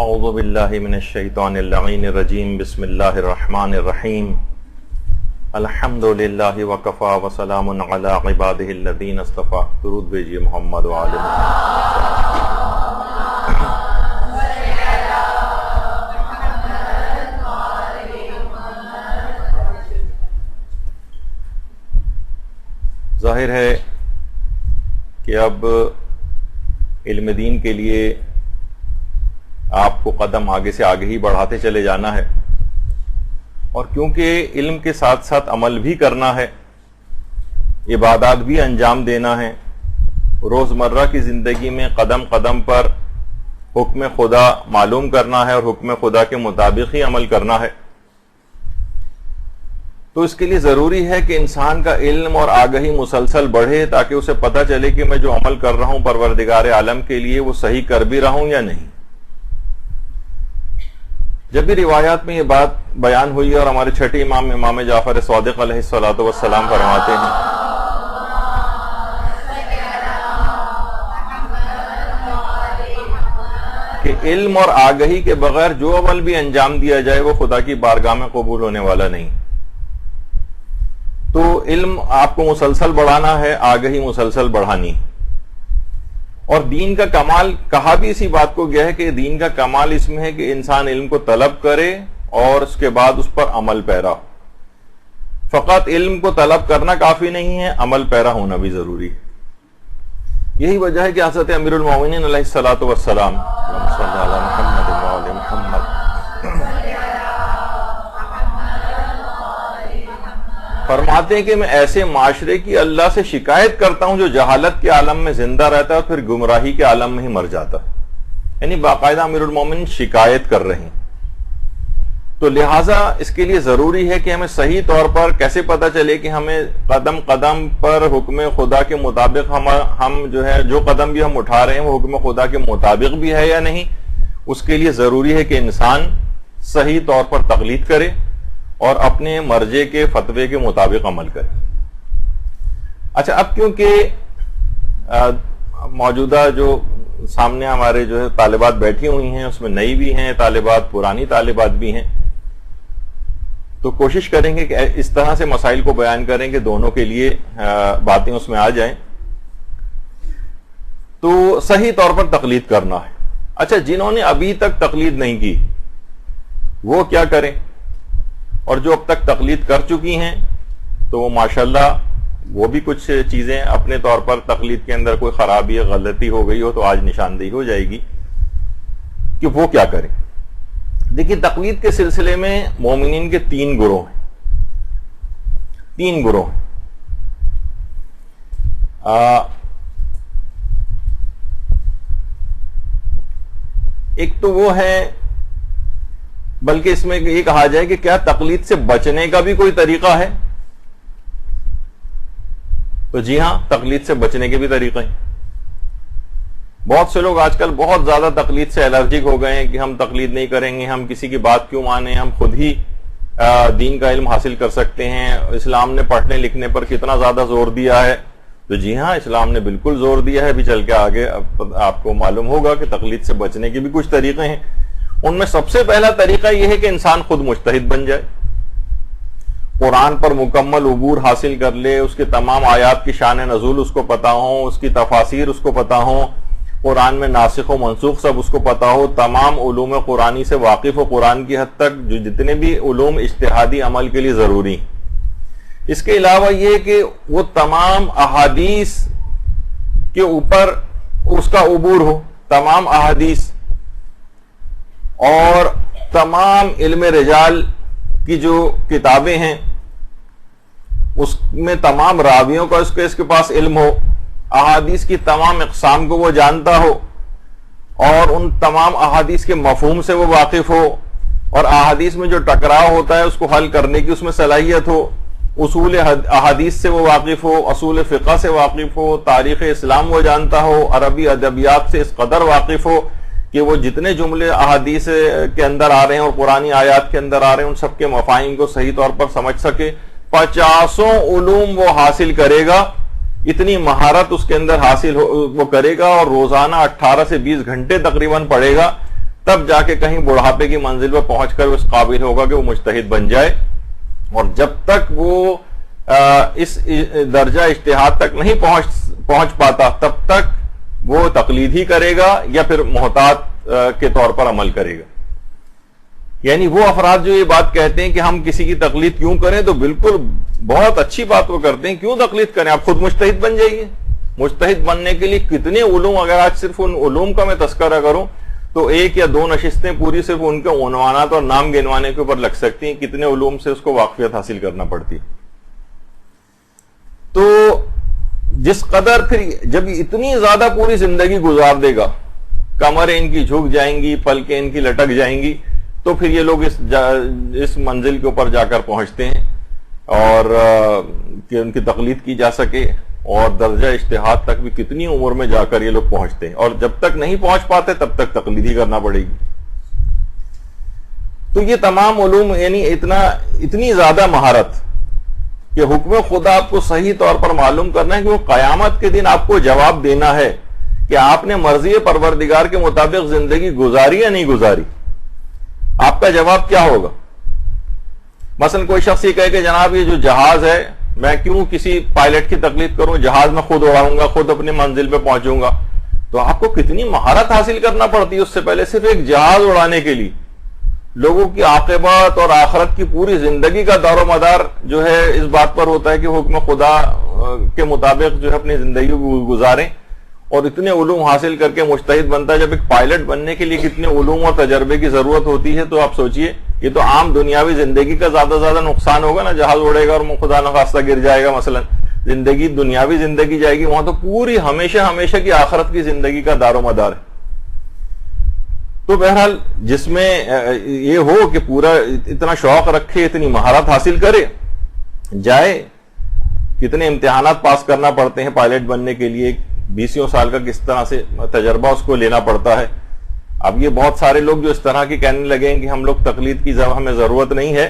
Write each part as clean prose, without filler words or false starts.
اعوذ باللہ من الشیطان اللعین الرجیم بسم اللہ الرحمن الرحیم الحمد للہ وکفا وسلام علی عبادہ الذین اصطفیٰ. درود بھیجیے محمد وآل محمد. ظاہر ہے کہ اب علم دین کے لیے آپ کو قدم آگے سے آگے ہی بڑھاتے چلے جانا ہے، اور کیونکہ علم کے ساتھ ساتھ عمل بھی کرنا ہے، عبادات بھی انجام دینا ہے، روزمرہ کی زندگی میں قدم قدم پر حکم خدا معلوم کرنا ہے اور حکم خدا کے مطابق ہی عمل کرنا ہے، تو اس کے لیے ضروری ہے کہ انسان کا علم اور آگہی مسلسل بڑھے، تاکہ اسے پتہ چلے کہ میں جو عمل کر رہا ہوں پروردگار عالم کے لیے وہ صحیح کر بھی رہا ہوں یا نہیں. جب بھی روایات میں یہ بات بیان ہوئی اور ہمارے چھٹے امام جعفر صادق علیہ الصلوۃ والسلام فرماتے ہیں کہ علم اور آگہی کے بغیر جو عمل بھی انجام دیا جائے وہ خدا کی بارگاہ میں قبول ہونے والا نہیں. تو علم آپ کو مسلسل بڑھانا ہے، آگہی مسلسل بڑھانی. اور دین کا کمال کہا بھی اسی بات کو گیا ہے کہ دین کا کمال اس میں ہے کہ انسان علم کو طلب کرے اور اس کے بعد اس پر عمل پیرا ہو. فقط علم کو طلب کرنا کافی نہیں ہے، عمل پیرا ہونا بھی ضروری ہے. یہی وجہ ہے کہ حضرت امیر المومنین علیہ الصلوۃ والسلام فرماتے ہیں کہ میں ایسے معاشرے کی اللہ سے شکایت کرتا ہوں جو جہالت کے عالم میں زندہ رہتا ہے اور پھر گمراہی کے عالم میں ہی مر جاتا ہے. یعنی باقاعدہ امیر المومنین شکایت کر رہے ہیں. تو لہٰذا اس کے لیے ضروری ہے کہ ہمیں صحیح طور پر کیسے پتہ چلے کہ ہمیں قدم قدم پر حکم خدا کے مطابق ہم جو ہے جو قدم بھی ہم اٹھا رہے ہیں وہ حکم خدا کے مطابق بھی ہے یا نہیں. اس کے لیے ضروری ہے کہ انسان صحیح طور پر تقلید کرے اور اپنے مرجے کے فتوے کے مطابق عمل کرے. اچھا، اب کیونکہ موجودہ جو سامنے ہمارے جو ہے طالبات بیٹھی ہوئی ہیں اس میں نئی بھی ہیں طالبات، پرانی طالبات بھی ہیں، تو کوشش کریں گے کہ اس طرح سے مسائل کو بیان کریں کہ دونوں کے لیے باتیں اس میں آ جائیں. تو صحیح طور پر تقلید کرنا ہے. اچھا، جنہوں نے ابھی تک تقلید نہیں کی وہ کیا کریں، اور جو اب تک تقلید کر چکی ہیں تو وہ ماشاءاللہ وہ بھی کچھ چیزیں اپنے طور پر تقلید کے اندر کوئی خرابی یا غلطی ہو گئی ہو تو آج نشاندہی ہو جائے گی کہ وہ کیا کریں. دیکھیے، تقلید کے سلسلے میں مومنین کے تین گروہ ہیں. ایک تو وہ ہے، بلکہ اس میں یہ کہا جائے کہ کیا تقلید سے بچنے کا بھی کوئی طریقہ ہے؟ تو جی ہاں، تقلید سے بچنے کے بھی طریقے ہیں. بہت سے لوگ آج کل بہت زیادہ تقلید سے الرجک ہو گئے ہیں کہ ہم تقلید نہیں کریں گے، ہم کسی کی بات کیوں مانیں، ہم خود ہی دین کا علم حاصل کر سکتے ہیں. اسلام نے پڑھنے لکھنے پر کتنا زیادہ زور دیا ہے. تو جی ہاں، اسلام نے بالکل زور دیا ہے. ابھی چل کے آگے آپ کو معلوم ہوگا کہ تقلید سے بچنے کے بھی کچھ طریقے ہیں. ان میں سب سے پہلا طریقہ یہ ہے کہ انسان خود مجتہد بن جائے، قرآن پر مکمل عبور حاصل کر لے، اس کے تمام آیات کی شان نزول اس کو پتا ہوں، اس کی تفاسیر اس کو پتا ہوں، قرآن میں ناسخ و منسوخ سب اس کو پتا ہو، تمام علوم قرآنی سے واقف ہو، قرآن کی حد تک جو جتنے بھی علوم اجتہادی عمل کے لیے ضروری. اس کے علاوہ یہ کہ وہ تمام احادیث کے اوپر اس کا عبور ہو، تمام احادیث اور تمام علم رجال کی جو کتابیں ہیں اس میں تمام راویوں کا اس کے پاس علم ہو، احادیث کی تمام اقسام کو وہ جانتا ہو اور ان تمام احادیث کے مفہوم سے وہ واقف ہو، اور احادیث میں جو ٹکراؤ ہوتا ہے اس کو حل کرنے کی اس میں صلاحیت ہو، اصول احادیث سے وہ واقف ہو، اصول فقہ سے واقف ہو، تاریخ اسلام وہ جانتا ہو، عربی ادبیات سے اس قدر واقف ہو کہ وہ جتنے جملے احادیث کے اندر آ رہے ہیں اور قرآنی آیات کے اندر آ رہے ہیں ان سب کے مفاہیم کو صحیح طور پر سمجھ سکے. 50 علوم وہ حاصل کرے گا، اتنی مہارت اس کے اندر حاصل وہ کرے گا، اور روزانہ 18 سے 20 گھنٹے تقریباً پڑھے گا. تب جا کے کہیں بڑھاپے کی منزل پر پہنچ کر اس قابل ہوگا کہ وہ مجتہد بن جائے. اور جب تک وہ اس درجہ اجتہاد تک نہیں پہنچ پاتا تب تک وہ تقلید ہی کرے گا یا پھر محتاط کے طور پر عمل کرے گا. یعنی وہ افراد جو یہ بات کہتے ہیں کہ ہم کسی کی تقلید کیوں کریں، تو بالکل بہت اچھی بات وہ کرتے ہیں. کیوں تقلید کریں؟ آپ خود مجتہد بن جائیے. مجتہد بننے کے لیے کتنے علوم، اگر آج صرف ان علوم کا میں تذکرہ کروں تو 1 یا 2 نشستیں پوری صرف ان کے عنوانات اور نام گنوانے کے اوپر لگ سکتی ہیں. کتنے علوم سے اس کو واقفیت حاصل کرنا پڑتی. تو جس قدر پھر جب اتنی زیادہ پوری زندگی گزار دے گا، کمریں ان کی جھک جائیں گی، پلکیں ان کی لٹک جائیں گی، تو پھر یہ لوگ اس منزل کے اوپر جا کر پہنچتے ہیں اور کہ ان کی تقلید کی جا سکے. اور درجہ اجتہاد تک بھی کتنی عمر میں جا کر یہ لوگ پہنچتے ہیں، اور جب تک نہیں پہنچ پاتے تب تک تقلید ہی کرنا پڑے گی. تو یہ تمام علوم یعنی اتنی زیادہ مہارت کہ حکم خدا آپ کو صحیح طور پر معلوم کرنا ہے کہ وہ قیامت کے دن آپ کو جواب دینا ہے کہ آپ نے مرضی پروردگار کے مطابق زندگی گزاری یا نہیں گزاری. آپ کا جواب کیا ہوگا؟ مثلا کوئی شخص یہ کہے کہ جناب یہ جو جہاز ہے میں کیوں کسی پائلٹ کی تقلید کروں، جہاز میں خود اڑاؤں گا، خود اپنی منزل پہ پہنچوں گا. تو آپ کو کتنی مہارت حاصل کرنا پڑتی ہے اس سے پہلے. صرف ایک جہاز اڑانے کے لیے لوگوں کی عاقبت اور آخرت کی پوری زندگی کا دار و مدار جو ہے اس بات پر ہوتا ہے کہ حکم خدا کے مطابق جو ہے اپنی زندگی کو گزاریں. اور اتنے علوم حاصل کر کے مجتہد بنتا ہے. جب ایک پائلٹ بننے کے لیے کتنے علوم اور تجربے کی ضرورت ہوتی ہے، تو آپ سوچئے یہ تو عام دنیاوی زندگی کا زیادہ نقصان ہوگا نا. جہاز اڑے گا اور خدا نخواستہ گر جائے گا مثلا، زندگی دنیاوی زندگی جائے گی. وہاں تو پوری ہمیشہ کی آخرت کی زندگی کا دار و مدار ہے. تو بہرحال جس میں یہ ہو کہ پورا اتنا شوق رکھے، اتنی مہارت حاصل کرے، جائے. کتنے امتحانات پاس کرنا پڑتے ہیں پائلٹ بننے کے لیے، 20 سال کا کس طرح سے تجربہ اس کو لینا پڑتا ہے. اب یہ بہت سارے لوگ جو اس طرح کی کہنے لگے کہ ہم لوگ تقلید کی ہمیں ضرورت نہیں ہے،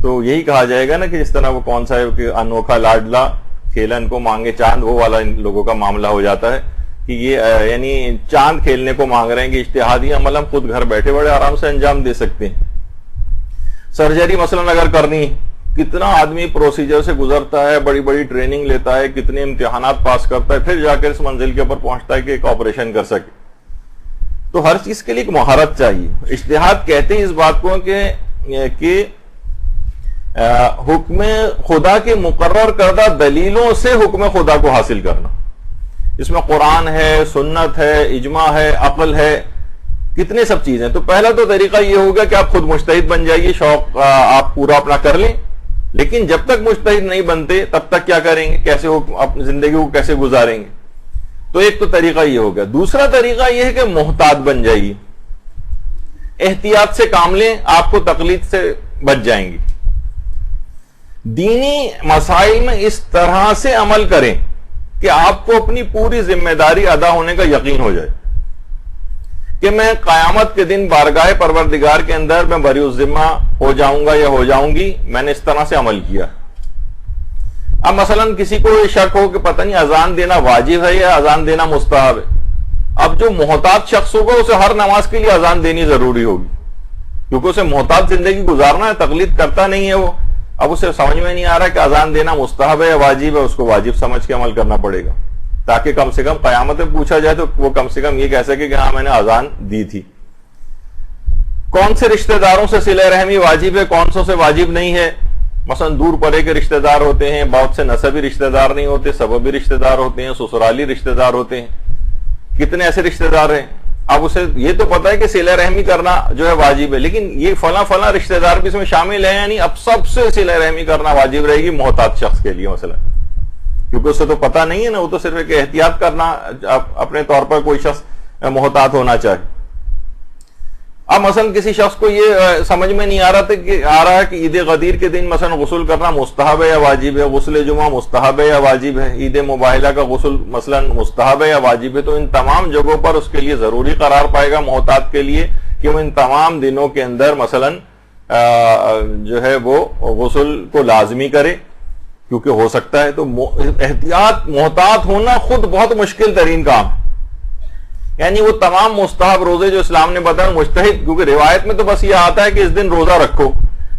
تو یہی کہا جائے گا نا کہ جس طرح وہ کون سا ہے کہ انوکھا لاڈلا کھیلن کو مانگے چاند، وہ والا ان لوگوں کا معاملہ ہو جاتا ہے کہ یہ یعنی چاند کھیلنے کو مانگ رہے ہیں کہ اجتہادی عمل ہم خود گھر بیٹھے بڑے آرام سے انجام دے سکتے ہیں. سرجری مثلا اگر کرنی، کتنا آدمی پروسیجر سے گزرتا ہے، بڑی بڑی ٹریننگ لیتا ہے، کتنے امتحانات پاس کرتا ہے، پھر جا کر اس منزل کے اوپر پہنچتا ہے کہ ایک آپریشن کر سکے. تو ہر چیز کے لیے ایک مہارت چاہیے. اجتہاد کہتے ہیں اس بات کو کہ حکم خدا کے مقرر کردہ دلیلوں سے حکم خدا کو حاصل کرنا. اس میں قرآن ہے، سنت ہے، اجماع ہے، عقل ہے، کتنے سب چیزیں. تو پہلا تو طریقہ یہ ہوگا کہ آپ خود مجتہد بن جائیے، شوق آپ پورا اپنا کر لیں. لیکن جب تک مجتہد نہیں بنتے تب تک کیا کریں گے، کیسے اپنی زندگی کو کیسے گزاریں گے. تو ایک تو طریقہ یہ ہو گیا. دوسرا طریقہ یہ ہے کہ محتاط بن جائیے، احتیاط سے کام لیں، آپ کو تقلید سے بچ جائیں گی. دینی مسائل میں اس طرح سے عمل کریں کہ آپ کو اپنی پوری ذمہ داری ادا ہونے کا یقین ہو جائے کہ میں قیامت کے دن بارگاہ پروردگار کے اندر میں بری الذمہ ہو جاؤں گا یا ہو جاؤں گی، میں نے اس طرح سے عمل کیا. اب مثلا کسی کو یہ شک ہو کہ پتہ نہیں اذان دینا واجب ہے یا اذان دینا مستحب ہے. اب جو محتاط شخص ہوگا اسے ہر نماز کے لیے اذان دینی ضروری ہوگی، کیونکہ اسے محتاط زندگی گزارنا ہے، تقلید کرتا نہیں ہے وہ. اب اسے سمجھ میں نہیں آ رہا کہ اذان دینا مستحب ہے یا واجب ہے، اس کو واجب سمجھ کے عمل کرنا پڑے گا تاکہ کم سے کم قیامت میں پوچھا جائے تو وہ کم سے کم یہ کہہ سکے کہ ہاں میں نے اذان دی تھی. کون سے رشتہ داروں سے صلہ رحمی واجب ہے، کون سو سے واجب نہیں ہے. مثلا دور پرے کے رشتہ دار ہوتے ہیں، بہت سے نسبی رشتہ دار نہیں ہوتے، سببی رشتہ دار ہوتے ہیں، سسرالی رشتہ دار ہوتے ہیں. کتنے ایسے رشتہ دار ہیں. اب اسے یہ تو پتا ہے کہ صلہ رحمی کرنا جو ہے واجب ہے، لیکن یہ فلاں رشتہ دار بھی اس میں شامل ہیں، یعنی اب سب سے صلہ رحمی کرنا واجب رہے گی محتاط شخص کے لیے مثلا، کیونکہ اسے تو پتا نہیں ہے نا. وہ تو صرف ایک احتیاط کرنا اپنے طور پر کوئی شخص محتاط ہونا چاہے. اب مثلا کسی شخص کو یہ سمجھ میں نہیں آ رہا ہے کہ عید غدیر کے دن مثلا غسل کرنا مستحب ہے یا واجب ہے، غسل جمعہ مستحب ہے یا واجب ہے، عید مباہلہ کا غسل مثلا مستحب ہے یا واجب ہے. تو ان تمام جگہوں پر اس کے لیے ضروری قرار پائے گا محتاط کے لیے کہ وہ ان تمام دنوں کے اندر مثلا جو ہے وہ غسل کو لازمی کرے، کیونکہ ہو سکتا ہے. تو احتیاط محتاط ہونا خود بہت مشکل ترین کام. یعنی وہ تمام مستحب روزے جو اسلام نے بتایا مجتہد، کیونکہ روایت میں تو بس یہ آتا ہے کہ اس دن روزہ رکھو.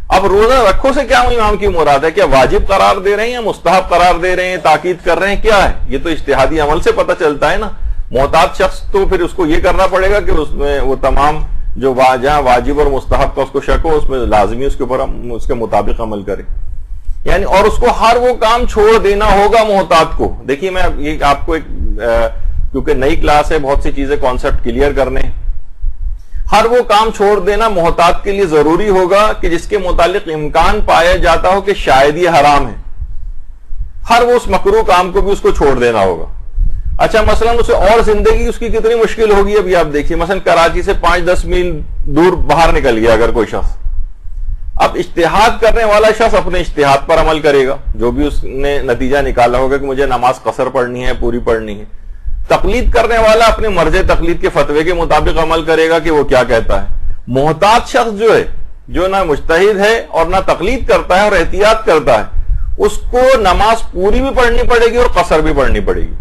اب روزہ رکھو سے کیا امام کی مراد ہے؟ کیا واجب قرار دے رہے ہیں یا مستحب قرار دے رہے ہیں، تاکید کر رہے ہیں، کیا ہے؟ یہ تو اجتہادی عمل سے پتہ چلتا ہے نا. محتاط شخص تو پھر اس کو یہ کرنا پڑے گا کہ اس میں وہ تمام جو جہاں واجب اور مستحب کا اس کو شک ہو، اس میں لازمی اس کے اوپر اس کے مطابق عمل کرے. یعنی اور اس کو ہر وہ کام چھوڑ دینا ہوگا محتاط کو. دیکھیے میں یہ آپ کو ایک کیونکہ نئی کلاس ہے، بہت سی چیزیں کانسیپٹ کلیئر کرنے. ہر وہ کام چھوڑ دینا محتاط کے لیے ضروری ہوگا کہ جس کے متعلق امکان پایا جاتا ہو کہ شاید یہ حرام ہے. ہر وہ اس مکروہ کام کو بھی اس کو چھوڑ دینا ہوگا. اچھا مثلا اسے اور زندگی اس کی کتنی مشکل ہوگی ابھی آپ دیکھیے. مثلا کراچی سے 5-10 میل دور باہر نکل گیا اگر کوئی شخص، اب اجتہاد کرنے والا شخص اپنے اجتہاد پر عمل کرے گا، جو بھی اس نے نتیجہ نکالا ہوگا کہ مجھے نماز قصر پڑھنی ہے، پوری پڑھنی ہے. تقلید کرنے والا اپنے مرض تقلید کے فتوے کے مطابق عمل کرے گا کہ وہ کیا کہتا ہے. محتاط شخص جو ہے، جو نہ مجتہد ہے اور نہ تقلید کرتا ہے اور احتیاط کرتا ہے، اس کو نماز پوری بھی پڑھنی پڑے گی اور قصر بھی پڑھنی پڑے گی.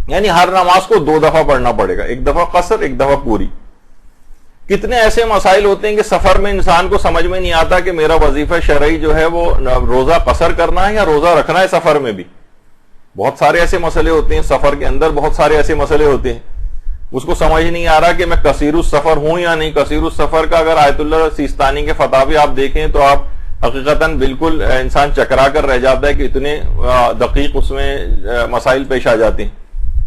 یعنی ہر نماز کو 2 دفعہ پڑھنا پڑے گا، 1 دفعہ قصر، 1 دفعہ پوری. کتنے ایسے مسائل ہوتے ہیں کہ سفر میں انسان کو سمجھ میں نہیں آتا کہ میرا وظیفہ شرعی جو ہے وہ روزہ قصر کرنا ہے یا روزہ رکھنا ہے. سفر میں بھی بہت سارے ایسے مسئلے ہوتے ہیں، سفر کے اندر بہت سارے ایسے مسئلے ہوتے ہیں، اس کو سمجھ نہیں آ رہا کہ میں کثیر السفر ہوں یا نہیں. کثیر السفر کا اگر آیت اللہ سیستانی کے فتاوی آپ دیکھیں تو آپ حقیقتاً بالکل انسان چکرا کر رہ جاتا ہے کہ اتنے دقیق اس میں مسائل پیش آ جاتے ہیں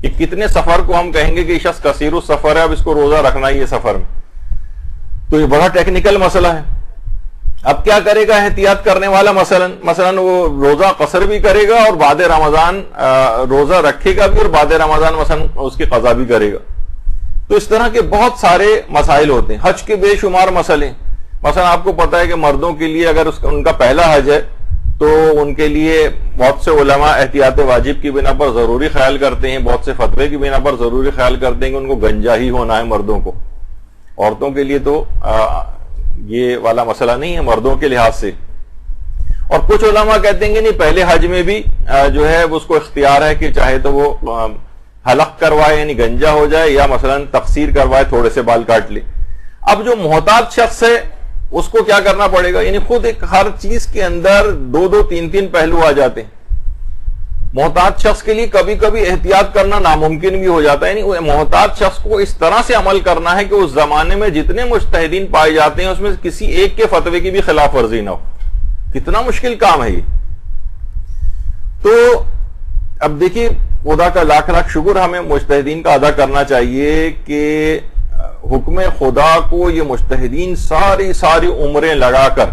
کہ کتنے سفر کو ہم کہیں گے کہ یہ شخص کثیر السفر ہے، اب اس کو روزہ رکھنا ہی ہے سفر میں. تو یہ بڑا ٹیکنیکل مسئلہ ہے. اب کیا کرے گا احتیاط کرنے والا؟ مثلا وہ روزہ قصر بھی کرے گا اور بعد رمضان روزہ رکھے گا بھی اور بعد رمضان مثلا اس کی قضا بھی کرے گا. تو اس طرح کے بہت سارے مسائل ہوتے ہیں. حج کے بے شمار مسئلے. مثلا آپ کو پتا ہے کہ مردوں کے لیے اگر ان کا پہلا حج ہے تو ان کے لیے بہت سے علماء احتیاط واجب کی بنا پر ضروری خیال کرتے ہیں، بہت سے فتوے کی بنا پر ضروری خیال کرتے ہیں کہ ان کو گنجا ہی ہونا ہے مردوں کو. عورتوں کے لیے تو یہ والا مسئلہ نہیں ہے مردوں کے لحاظ سے. اور کچھ علماء کہتے ہیں کہ نہیں، پہلے حج میں بھی جو ہے اس کو اختیار ہے کہ چاہے تو وہ حلق کروائے یعنی گنجا ہو جائے، یا مثلا تقصیر کروائے، تھوڑے سے بال کاٹ لے. اب جو محتاط شخص ہے اس کو کیا کرنا پڑے گا؟ یعنی خود ایک ہر چیز کے اندر 2-2 3-3 پہلو آ جاتے ہیں. محتاط شخص کے لیے کبھی کبھی احتیاط کرنا ناممکن بھی ہو جاتا ہے. یعنی محتاط شخص کو اس طرح سے عمل کرنا ہے کہ اس زمانے میں جتنے مجتہدین پائے جاتے ہیں اس میں کسی ایک کے فتوے کی بھی خلاف ورزی نہ ہو. کتنا مشکل کام ہے یہ. تو اب دیکھیے خدا کا لاکھ لاکھ شکر ہمیں مجتہدین کا ادا کرنا چاہیے کہ حکم خدا کو یہ مجتہدین ساری عمریں لگا کر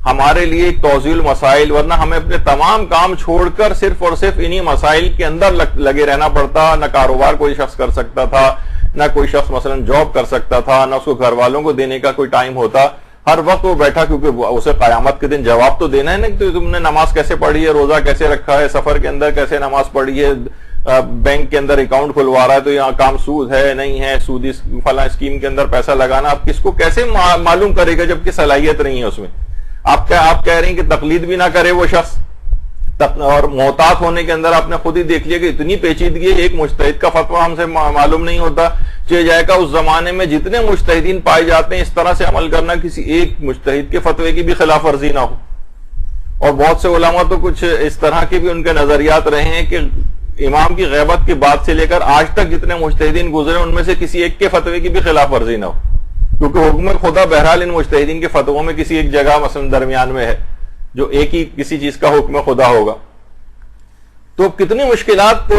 ہمارے لیے ایک توضیح المسائل، ورنہ ہمیں اپنے تمام کام چھوڑ کر صرف اور صرف انہی مسائل کے اندر لگے رہنا پڑتا. نہ کاروبار کوئی شخص کر سکتا تھا، نہ کوئی شخص مثلا جاب کر سکتا تھا، نہ اس کو گھر والوں کو دینے کا کوئی ٹائم ہوتا. ہر وقت وہ بیٹھا، کیونکہ اسے قیامت کے دن جواب تو دینا ہے نا کہ تم نے نماز کیسے پڑھی ہے، روزہ کیسے رکھا ہے، سفر کے اندر کیسے نماز پڑھی ہے، بینک کے اندر اکاؤنٹ کھلوا رہا ہے تو یہاں کام سود ہے نہیں ہے، سودی فلاں اسکیم کے اندر پیسہ لگانا. آپ کس کو کیسے معلوم کرے گا جبکہ صلاحیت نہیں ہے اس میں؟ آپ کہہ رہے ہیں کہ تقلید بھی نہ کرے وہ شخص. اور محتاط ہونے کے اندر آپ نے خود ہی دیکھ لیا کہ اتنی پیچیدگی، ایک مجتہد کا فتویٰ ہم سے معلوم نہیں ہوتا. چاہے جائے گا اس زمانے میں جتنے مجتہدین پائے جاتے ہیں اس طرح سے عمل کرنا کسی ایک مجتہد کے فتوے کی بھی خلاف ورزی نہ ہو. اور بہت سے علماء تو کچھ اس طرح کے بھی ان کے نظریات رہے ہیں کہ امام کی غیبت کے بعد سے لے کر آج تک جتنے مجتہدین گزرے ان میں سے کسی ایک کے فتوے کی بھی خلاف ورزی نہ ہو. کیونکہ حکم خدا بہرحال ان مجتہدین کے فتووں میں کسی ایک جگہ مثلا درمیان میں ہے جو ایک ہی کسی چیز کا حکم خدا ہوگا. تو کتنی مشکلات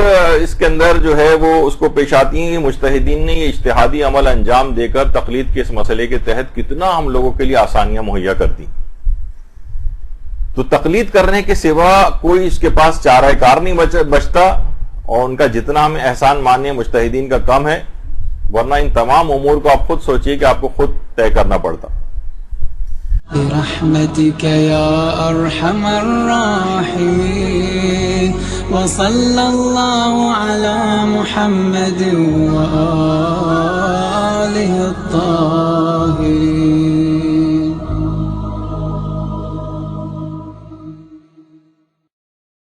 اس کے اندر جو ہے وہ اس کو پیش آتی ہیں. مجتہدین نے یہ اجتہادی عمل انجام دے کر تقلید کے اس مسئلے کے تحت کتنا ہم لوگوں کے لیے آسانیاں مہیا کر دی. تو تقلید کرنے کے سوا کوئی اس کے پاس چارہ کار نہیں بچتا، اور ان کا جتنا ہمیں احسان ماننے مجتہدین کا کم ہے، ورنہ ان تمام امور کو آپ خود سوچئے کہ آپ کو خود طے کرنا پڑتا. برحمتك يا أرحم الراحمين وصلى الله على محمد وآله الطاهرين.